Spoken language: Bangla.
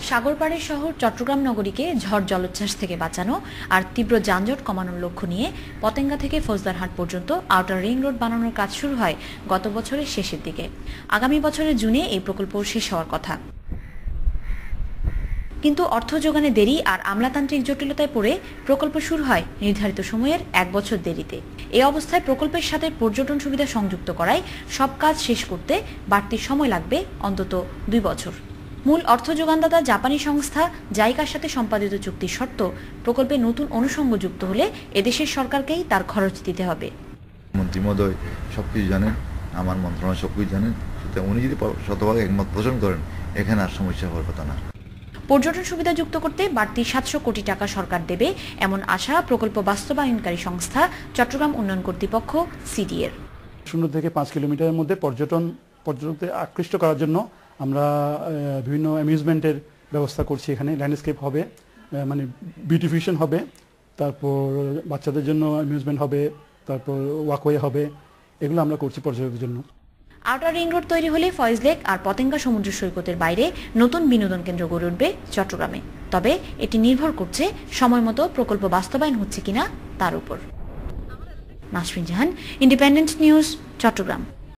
সাগরপাড়ের শহর চট্টগ্রাম নগরীকে ঝড় জলোচ্ছ্বাস থেকে বাঁচানো আর তীব্র যানজট কমানোর লক্ষ্য নিয়ে পতেঙ্গা থেকে ফৌজদারহাট পর্যন্ত আউটার রিং রোড বানানোর কাজ শুরু হয় গত বছরের শেষের দিকে। আগামী বছরের জুনে এই প্রকল্প শেষ হওয়ার কথা, কিন্তু অর্থ যোগানে দেরি আর আমলাতান্ত্রিক জটিলতায় পড়ে প্রকল্প শুরু হয় নির্ধারিত সময়ের 1 বছর দেরিতে। এই অবস্থায় প্রকল্পের সাথে পর্যটন সুবিধা সংযুক্ত করায় সব কাজ শেষ করতে বাড়তি সময় লাগবে অন্তত 2 বছর। মূল অর্থ যোগানদাতা জাপানি সংস্থা জাইকার সাথে সম্পাদিত চুক্তির শর্ত, প্রকল্পে নতুন অনুষঙ্গ যুক্ত হলে এদেশের সরকারকেই তার খরচ দিতে হবে। মন্ত্রী মহোদয় সবকিছু জানেন, আমার মন্ত্রণালয় সবকিছু জানেন, উনি যদি শতভাগ একমত পোষণ করেন এখানে আর সমস্যা হওয়ার কথা না। পর্যটন সুবিধা যুক্ত করতে বাড়তি 700 কোটি টাকা সরকার দেবে এমন আশা প্রকল্প বাস্তবায়নকারী সংস্থা চট্টগ্রাম উন্নয়ন কর্তৃপক্ষ সিডিএর। 0 থেকে 5 কিলোমিটারের মধ্যে পর্যটকদের আকৃষ্ট করার জন্য আমরা বিভিন্ন অ্যামিউজমেন্টের ব্যবস্থা করছি। এখানে ল্যান্ডস্কেপ হবে, মানে বিউটিফিকেশন হবে, তারপর বাচ্চাদের জন্য অ্যামিউজমেন্ট হবে, তারপর ওয়াকওয়ে হবে, এগুলো আমরা করছি পর্যটকদের জন্য। আউটার রিং রোড তৈরি হলে ফয়েজ লেক আর পতেঙ্গা সমুদ্র সৈকতের বাইরে নতুন বিনোদন কেন্দ্র গড়ে উঠবে চট্টগ্রামে। তবে এটি নির্ভর করছে সময়মতো প্রকল্প বাস্তবায়ন হচ্ছে কিনা তার উপর। নাসরিন জাহান, ইন্ডিপেন্ডেন্ট নিউজ, চট্টগ্রাম।